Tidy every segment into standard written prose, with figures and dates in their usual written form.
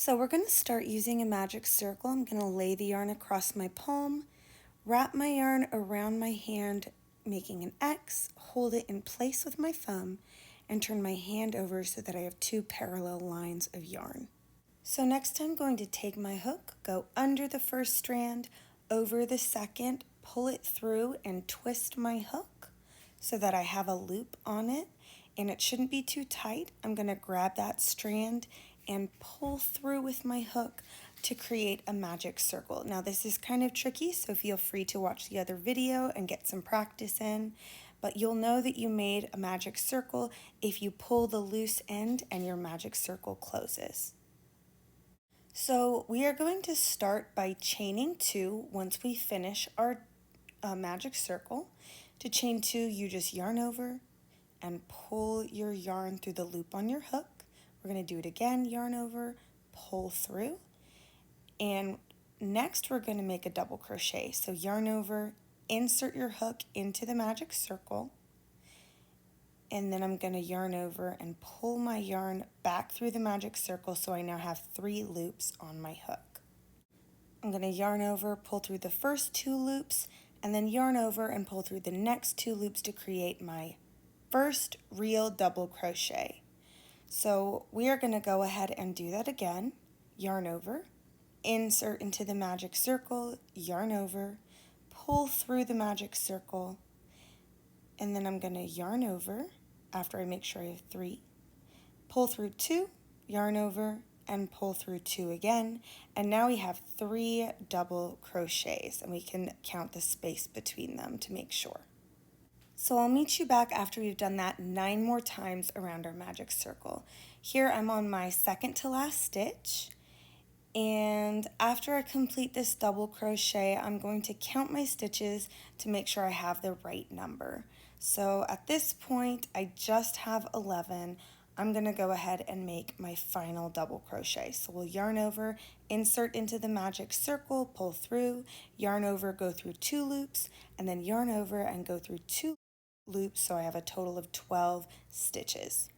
So we're going to start using a magic circle. I'm going to lay the yarn across my palm, wrap my yarn around my hand, making an X, hold it in place with my thumb, and turn my hand over so that I have two parallel lines of yarn. So next I'm going to take my hook, go under the first strand, over the second, pull it through and twist my hook so that I have a loop on it, and it shouldn't be too tight. I'm going to grab that strand and pull through with my hook to create a magic circle. Now this is kind of tricky, so feel free to watch the other video and get some practice in, but you'll know that you made a magic circle if you pull the loose end and your magic circle closes. So we are going to start by chaining 2 once we finish our magic circle. To chain 2, you just yarn over and pull your yarn through the loop on your hook. We're going to do it again, yarn over, pull through, and next we're going to make a double crochet. So yarn over, insert your hook into the magic circle, and then I'm going to yarn over and pull my yarn back through the magic circle so I now have 3 loops on my hook. I'm going to yarn over, pull through the first 2 loops, and then yarn over and pull through the next 2 loops to create my first real double crochet. So we are going to go ahead and do that again. Yarn over, insert into the magic circle, yarn over, pull through the magic circle, and then I'm going to yarn over after I make sure I have 3, pull through 2, yarn over, and pull through 2 again, and now we have 3 double crochets, and we can count the space between them to make sure. So I'll meet you back after we've done that 9 more times around our magic circle. Here I'm on my second to last stitch, and after I complete this double crochet, I'm going to count my stitches to make sure I have the right number. So at this point, I just have 11. I'm going to go ahead and make my final double crochet. So we'll yarn over, insert into the magic circle, pull through, yarn over, go through 2 loops, and then yarn over and go through 2 loops, so I have a total of 12 stitches.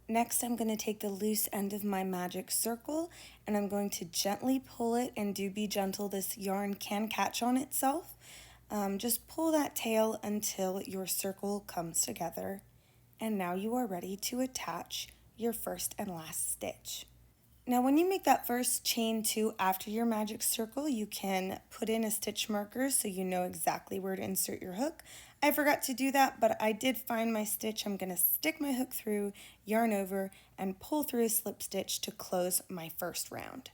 Next, I'm going to take the loose end of my magic circle and I'm going to gently pull it, and do be gentle, this yarn can catch on itself. Just pull that tail until your circle comes together, and now you are ready to attach your first and last stitch. Now when you make that first chain 2 after your magic circle, you can put in a stitch marker so you know exactly where to insert your hook. I forgot to do that, but I did find my stitch. I'm going to stick my hook through, yarn over, and pull through a slip stitch to close my first round.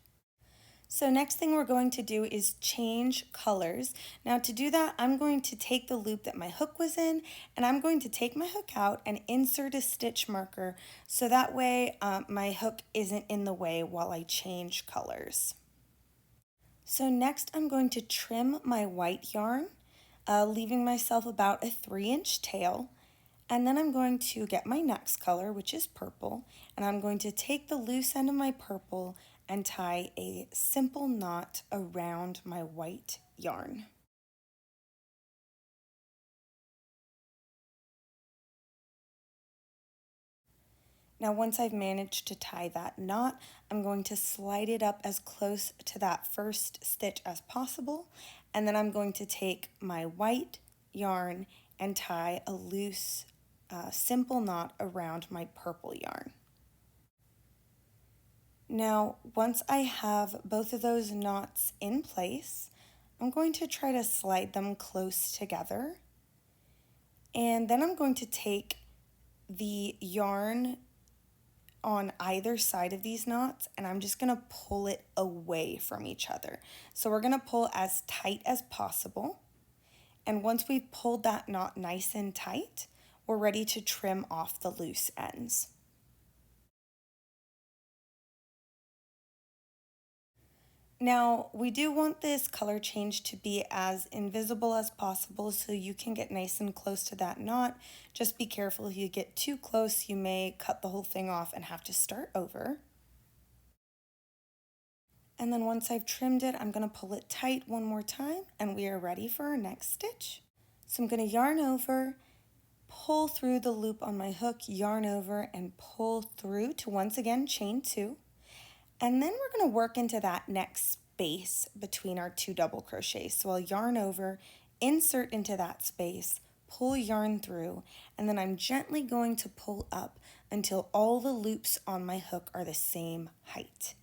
So next thing we're going to do is change colors. Now to do that, I'm going to take the loop that my hook was in, and I'm going to take my hook out and insert a stitch marker so that way my hook isn't in the way while I change colors. So next I'm going to trim my white yarn, leaving myself about a 3-inch tail. And then I'm going to get my next color, which is purple, and I'm going to take the loose end of my purple and tie a simple knot around my white yarn. Now once I've managed to tie that knot, I'm going to slide it up as close to that first stitch as possible, and then I'm going to take my white yarn and tie a loose simple knot around my purple yarn. Now, once I have both of those knots in place, I'm going to try to slide them close together. And then I'm going to take the yarn on either side of these knots, and I'm just going to pull it away from each other. So we're going to pull as tight as possible. And once we've pulled that knot nice and tight, we're ready to trim off the loose ends. Now, we do want this color change to be as invisible as possible so you can get nice and close to that knot. Just be careful, if you get too close, you may cut the whole thing off and have to start over. And then once I've trimmed it, I'm going to pull it tight one more time, and we are ready for our next stitch. So I'm going to yarn over, pull through the loop on my hook, yarn over, and pull through to once again chain 2. And then we're going to work into that next space between our 2 double crochets. So I'll yarn over, insert into that space, pull yarn through, and then I'm gently going to pull up until all the loops on my hook are the same height.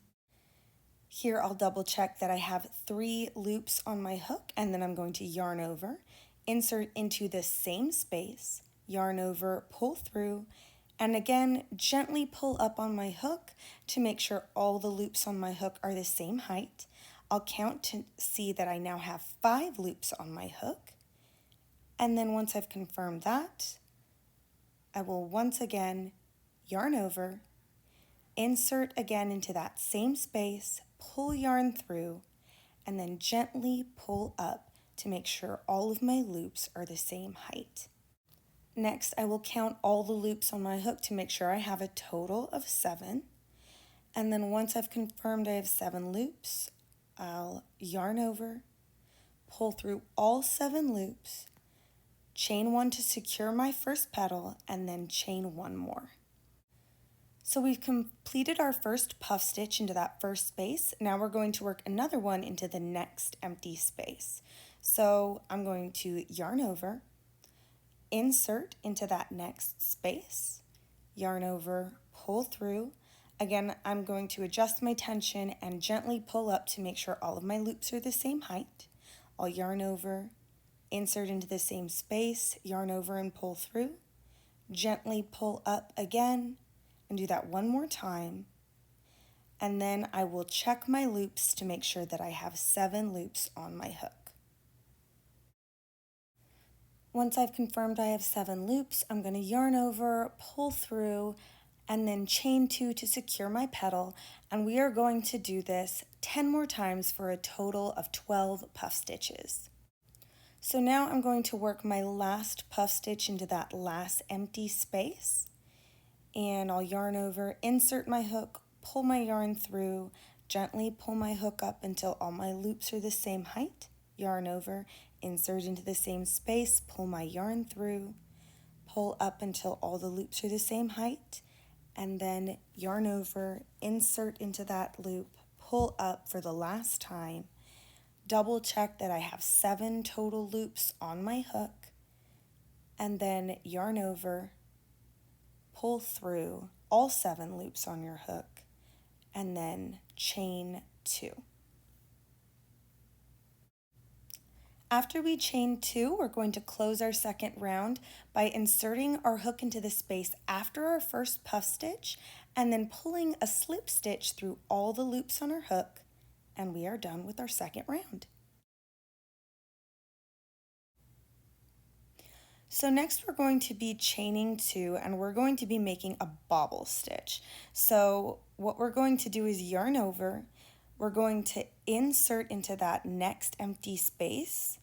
Here I'll double check that I have 3 loops on my hook, and then I'm going to yarn over, insert into the same space, yarn over, pull through, and again gently pull up on my hook to make sure all the loops on my hook are the same height. I'll count to see that I now have 5 loops on my hook, and then once I've confirmed that, I will once again yarn over, insert again into that same space, pull yarn through, and then gently pull up to make sure all of my loops are the same height. Next, I will count all the loops on my hook to make sure I have a total of 7. And then once I've confirmed I have 7 loops, I'll yarn over, pull through all 7 loops, chain 1 to secure my first petal, and then chain 1 more. So we've completed our first puff stitch into that first space. Now we're going to work another one into the next empty space. So I'm going to yarn over, insert into that next space, yarn over, pull through. Again, I'm going to adjust my tension and gently pull up to make sure all of my loops are the same height. I'll yarn over, insert into the same space, yarn over and pull through, gently pull up again, and do that one more time. And then I will check my loops to make sure that I have 7 loops on my hook. Once I've confirmed I have 7 loops, I'm going to yarn over, pull through, and then chain 2 to secure my petal, and we are going to do this 10 more times for a total of 12 puff stitches. So now I'm going to work my last puff stitch into that last empty space, and I'll yarn over, insert my hook, pull my yarn through, gently pull my hook up until all my loops are the same height, yarn over, insert into the same space, pull my yarn through, pull up until all the loops are the same height, and then yarn over, insert into that loop, pull up for the last time, double check that I have 7 total loops on my hook, and then yarn over, pull through all 7 loops on your hook, and then chain 2. After we chain 2, we're going to close our second round by inserting our hook into the space after our first puff stitch and then pulling a slip stitch through all the loops on our hook, and we are done with our second round. So next we're going to be chaining 2 and we're going to be making a bobble stitch. So what we're going to do is yarn over, we're going to insert into that next empty space,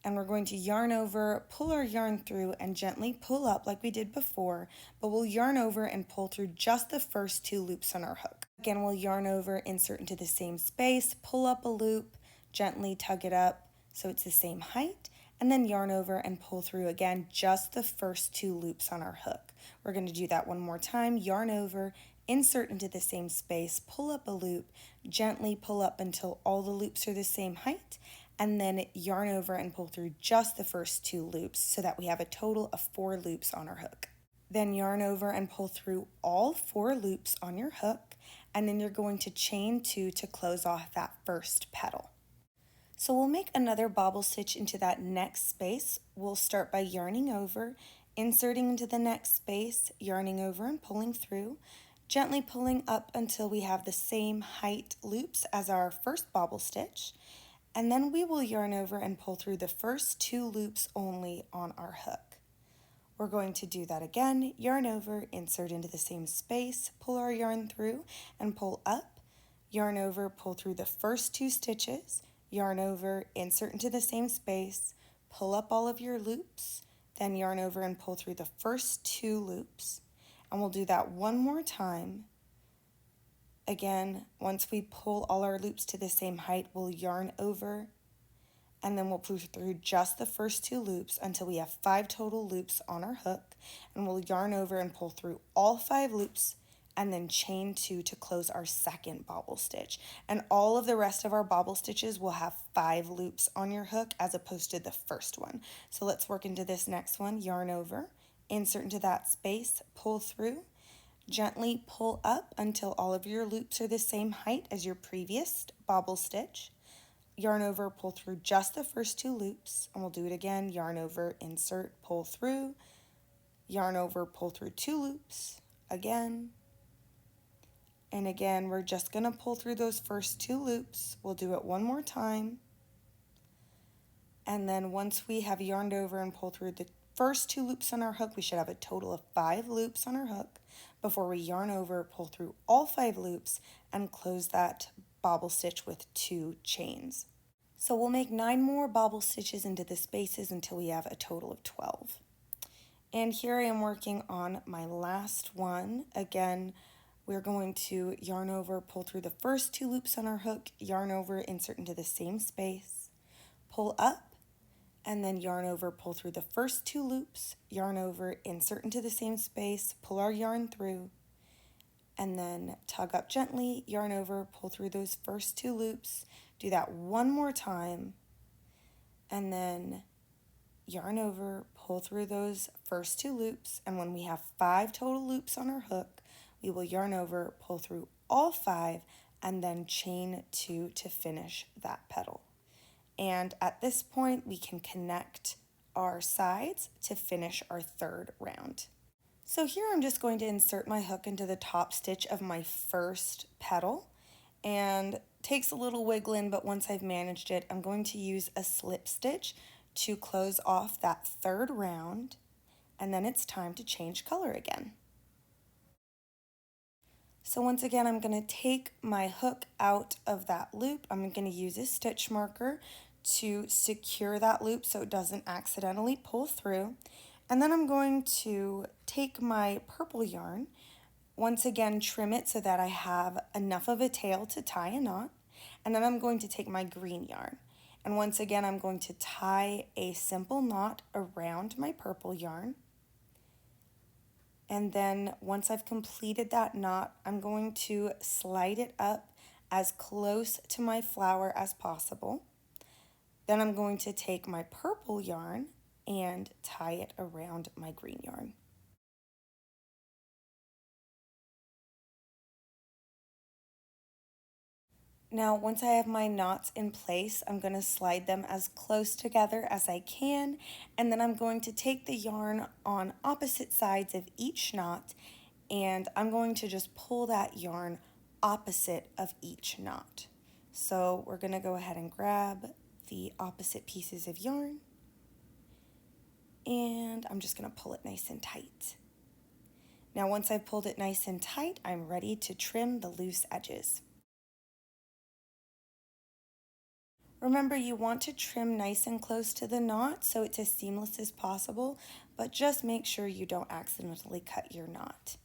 and we're going to yarn over, pull our yarn through, and gently pull up like we did before, but we'll yarn over and pull through just the first 2 loops on our hook. Again, we'll yarn over, insert into the same space, pull up a loop, gently tug it up so it's the same height, and then yarn over and pull through again just the first 2 loops on our hook. We're going to do that one more time, yarn over, insert into the same space, pull up a loop, gently pull up until all the loops are the same height, and then yarn over and pull through just the first 2 loops so that we have a total of 4 loops on our hook. Then yarn over and pull through all 4 loops on your hook, and then you're going to chain 2 to close off that first petal. So we'll make another bobble stitch into that next space. We'll start by yarning over, inserting into the next space, yarning over and pulling through, gently pulling up until we have the same height loops as our first bobble stitch, and then we will yarn over and pull through the first 2 loops only on our hook. We're going to do that again, yarn over, insert into the same space, pull our yarn through and pull up, yarn over, pull through the first 2 stitches, yarn over, insert into the same space, pull up all of your loops, then yarn over and pull through the first 2 loops, and we'll do that one more time. Again, once we pull all our loops to the same height, we'll yarn over, and then we'll pull through just the first 2 loops until we have 5 total loops on our hook, and we'll yarn over and pull through all 5 loops, and then chain 2 to close our second bobble stitch. And all of the rest of our bobble stitches will have 5 loops on your hook as opposed to the first one. So let's work into this next one. Yarn over, insert into that space, pull through, gently pull up until all of your loops are the same height as your previous bobble stitch. Yarn over, pull through just the first 2 loops, and we'll do it again. Yarn over, insert, pull through, yarn over, pull through 2 loops, again, and again. We're just going to pull through those first 2 loops. We'll do it one more time, and then once we have yarned over and pulled through the first 2 loops on our hook, we should have a total of 5 loops on our hook before we yarn over, pull through all 5 loops, and close that bobble stitch with 2 chains. So we'll make 9 more bobble stitches into the spaces until we have a total of 12. And here I am working on my last one. Again, we're going to yarn over, pull through the first 2 loops on our hook, yarn over, insert into the same space, pull up, and then yarn over, pull through the first 2 loops, yarn over, insert into the same space, pull our yarn through, and then tug up gently, yarn over, pull through those first 2 loops. Do that one more time, and then yarn over, pull through those first 2 loops, and when we have 5 total loops on our hook, we will yarn over, pull through all 5, and then chain 2 to finish that petal. And at this point, we can connect our sides to finish our 3rd round. So here I'm just going to insert my hook into the top stitch of my first petal, and takes a little wiggling, but once I've managed it, I'm going to use a slip stitch to close off that 3rd round, and then it's time to change color again. So once again, I'm going to take my hook out of that loop. I'm going to use a stitch marker to secure that loop so it doesn't accidentally pull through. And then I'm going to take my purple yarn, once again trim it so that I have enough of a tail to tie a knot. And then I'm going to take my green yarn. And once again, I'm going to tie a simple knot around my purple yarn. And then once I've completed that knot, I'm going to slide it up as close to my flower as possible. Then I'm going to take my purple yarn and tie it around my green yarn. Now, once I have my knots in place, I'm going to slide them as close together as I can, and then I'm going to take the yarn on opposite sides of each knot, and I'm going to just pull that yarn opposite of each knot. So we're going to go ahead and grab the opposite pieces of yarn, and I'm just going to pull it nice and tight. Now, once I've pulled it nice and tight, I'm ready to trim the loose edges. Remember, you want to trim nice and close to the knot so it's as seamless as possible, but just make sure you don't accidentally cut your knot.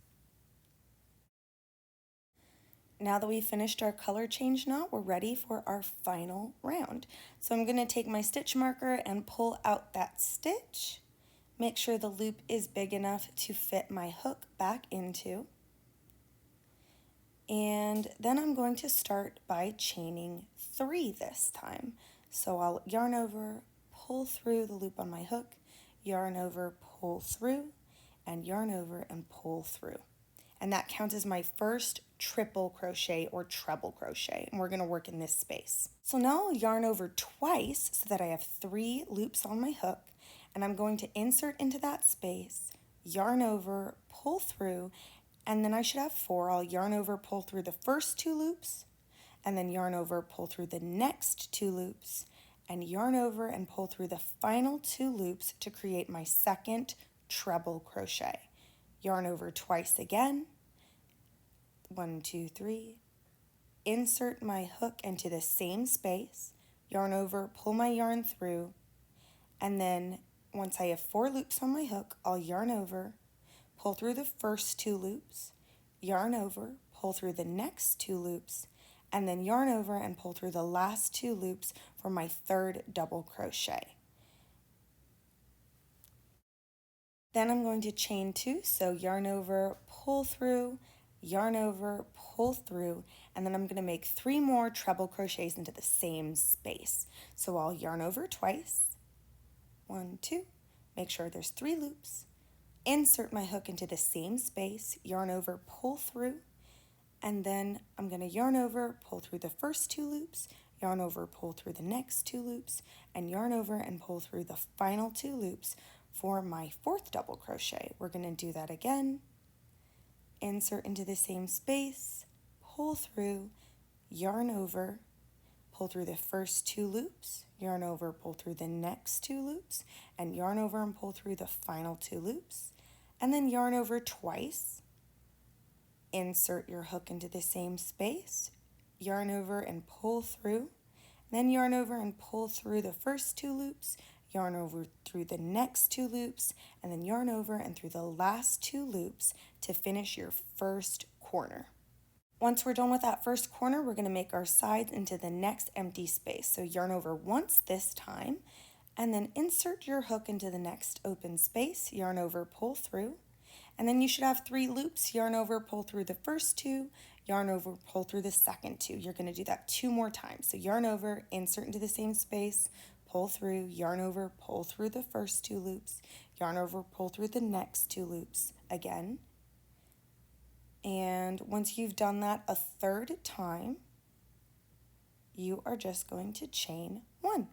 Now that we've finished our color change knot, we're ready for our final round. So I'm going to take my stitch marker and pull out that stitch. Make sure the loop is big enough to fit my hook back into. And then I'm going to start by chaining 3 this time. So I'll yarn over, pull through the loop on my hook, yarn over, pull through, and yarn over and pull through. And that counts as my first triple crochet or treble crochet, and we're going to work in this space. So now I'll yarn over twice so that I have 3 loops on my hook, and I'm going to insert into that space, yarn over, pull through, and then I should have 4. I'll yarn over, pull through the first 2 loops, and then yarn over, pull through the next 2 loops, and yarn over and pull through the final 2 loops to create my second treble crochet. Yarn over twice again, 1, 2, 3, insert my hook into the same space, yarn over, pull my yarn through, and then once I have 4 loops on my hook, I'll yarn over, pull through the first 2 loops, yarn over, pull through the next 2 loops, and then yarn over and pull through the last 2 loops for my 3rd double crochet. Then I'm going to chain 2, so yarn over, pull through, yarn over, pull through, and then I'm going to make 3 more treble crochets into the same space. So I'll yarn over twice, 1, 2, make sure there's 3 loops, insert my hook into the same space, yarn over, pull through, and then I'm going to yarn over, pull through the first 2 loops, yarn over, pull through the next 2 loops, and yarn over and pull through the final 2 loops for my 4th double crochet. We're going to do that again. Insert into the same space, pull through, yarn over, pull through the first 2 loops, yarn over, pull through the next 2 loops, and yarn over and pull through the final 2 loops, and then yarn over twice. Insert your hook into the same space, yarn over and pull through, then yarn over and pull through the first 2 loops, yarn over through the next 2 loops, and then yarn over and through the last 2 loops to finish your first corner. Once we're done with that first corner, we're going to make our sides into the next empty space. So yarn over once this time, and then insert your hook into the next open space, yarn over, pull through, and then you should have 3 loops, yarn over, pull through the first 2, yarn over, pull through the second 2. You're going to do that 2 more times. So yarn over, insert into the same space, pull through, yarn over, pull through the first 2 loops, yarn over, pull through the next 2 loops again. And once you've done that a 3rd time, you are just going to chain 1.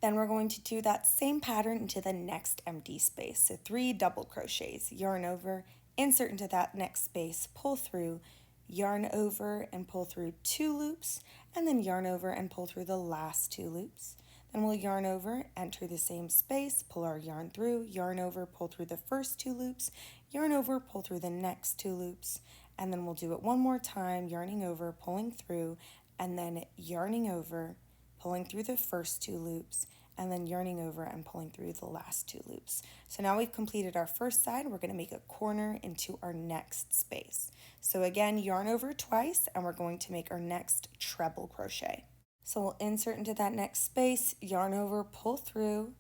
Then we're going to do that same pattern into the next empty space. So 3 double crochets, yarn over, insert into that next space, pull through, yarn over and pull through 2 loops, and then yarn over and pull through the last 2 loops. Then we'll yarn over, enter the same space, pull our yarn through, yarn over, pull through the first 2 loops, yarn over, pull through the next 2 loops, and then we'll do it one more time, yarning over, pulling through, and then yarning over, pulling through the first 2 loops, and then yarning over and pulling through the last 2 loops. So now we've completed our first side. We're going to make a corner into our next space. So again, yarn over twice, and we're going to make our next treble crochet. So we'll insert into that next space, yarn over, pull through,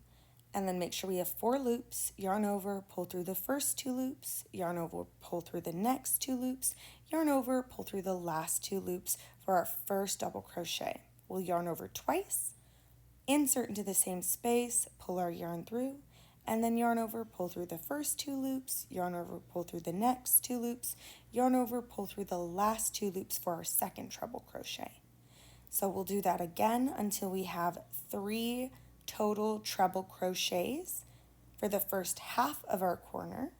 and then make sure we have 4 loops, yarn over, pull through the first 2 loops, yarn over, pull through the next 2 loops, yarn over, pull through the last 2 loops for our first double crochet. We'll yarn over twice, insert into the same space, pull our yarn through, and then yarn over, pull through the first 2 loops, yarn over, pull through the next 2 loops, yarn over, pull through the last 2 loops for our second treble crochet. So we'll do that again until we have 3 total treble crochets for the first half of our corner,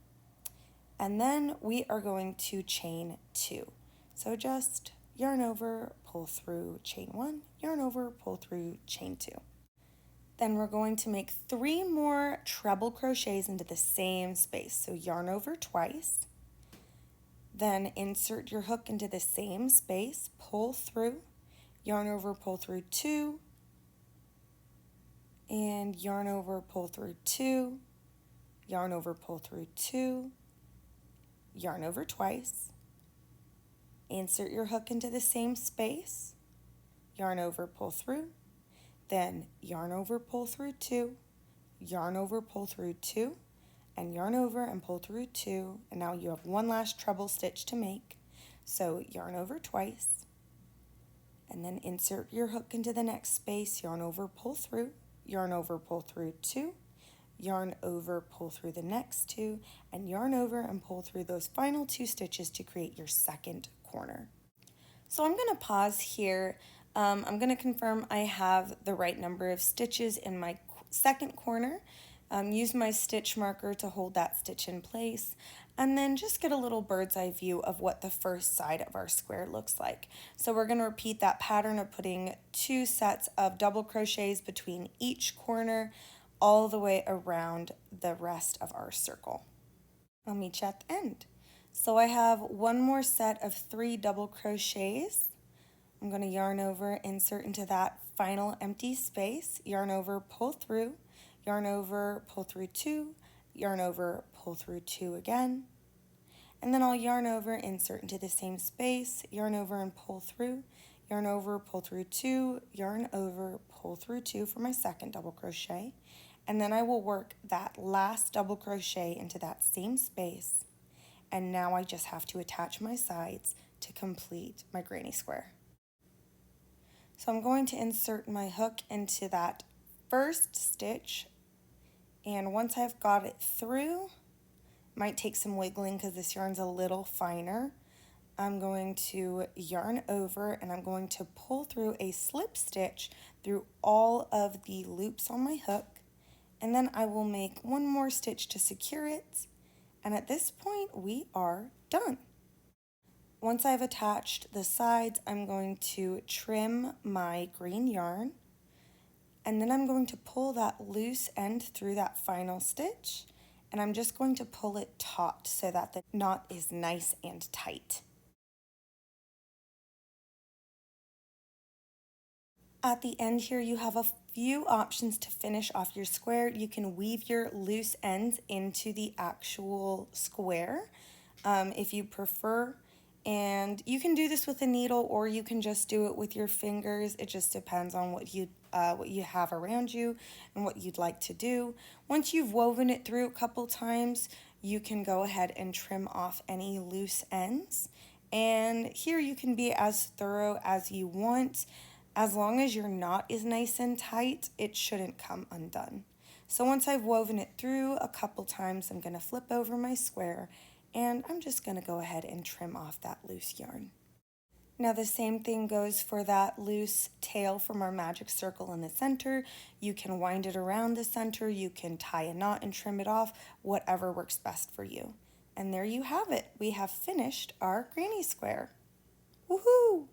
and then we are going to chain 2. So just yarn over, pull through, chain 1, yarn over, pull through, chain 2. Then we're going to make 3 more treble crochets into the same space. So yarn over twice, then insert your hook into the same space, pull through, yarn over, pull through 2, and yarn over, pull through 2, yarn over, pull through 2, yarn over twice, insert your hook into the same space, yarn over, pull through, then yarn over, pull through 2, yarn over, pull through 2, and yarn over and pull through 2, and now you have 1 last treble stitch to make. So yarn over twice, and then insert your hook into the next space, yarn over, pull through, yarn over, pull through 2, yarn over, pull through the next 2, and yarn over and pull through those final 2 stitches to create your second corner. So I'm going to pause here. I'm going to confirm I have the right number of stitches in my second corner. Use my stitch marker to hold that stitch in place, and then just get a little bird's eye view of what the first side of our square looks like. So we're going to repeat that pattern of putting 2 sets of double crochets between each corner all the way around the rest of our circle. I'll meet you at the end. So I have 1 more set of 3 double crochets. I'm going to yarn over, insert into that final empty space, yarn over, pull through, yarn over, pull through 2, yarn over, pull through 2 again, and then I'll yarn over, insert into the same space, yarn over and pull through, yarn over, pull through 2, yarn over, pull through 2 for my second double crochet, And then I will work that last double crochet into that same space. And now I just have to attach my sides to complete my granny square. So I'm going to insert my hook into that first stitch, and once I've got it through, might take some wiggling because this yarn's a little finer, I'm going to yarn over and I'm going to pull through a slip stitch through all of the loops on my hook, and then I will make one more stitch to secure it, and at this point we are done. Once I've attached the sides, I'm going to trim my green yarn, and then I'm going to pull that loose end through that final stitch, and I'm just going to pull it taut so that the knot is nice and tight. At the end here, you have a few options to finish off your square. You can weave your loose ends into the actual square if you prefer. And you can do this with a needle, or you can just do it with your fingers. It just depends on what you have around you and what you'd like to do. Once you've woven it through a couple times, you can go ahead and trim off any loose ends. And here you can be as thorough as you want. As long as your knot is nice and tight, it shouldn't come undone. So once I've woven it through a couple times, I'm going to flip over my square, and I'm just going to go ahead and trim off that loose yarn. Now the same thing goes for that loose tail from our magic circle in the center. You can wind it around the center, you can tie a knot and trim it off, whatever works best for you. And there you have it. We have finished our granny square. Woohoo!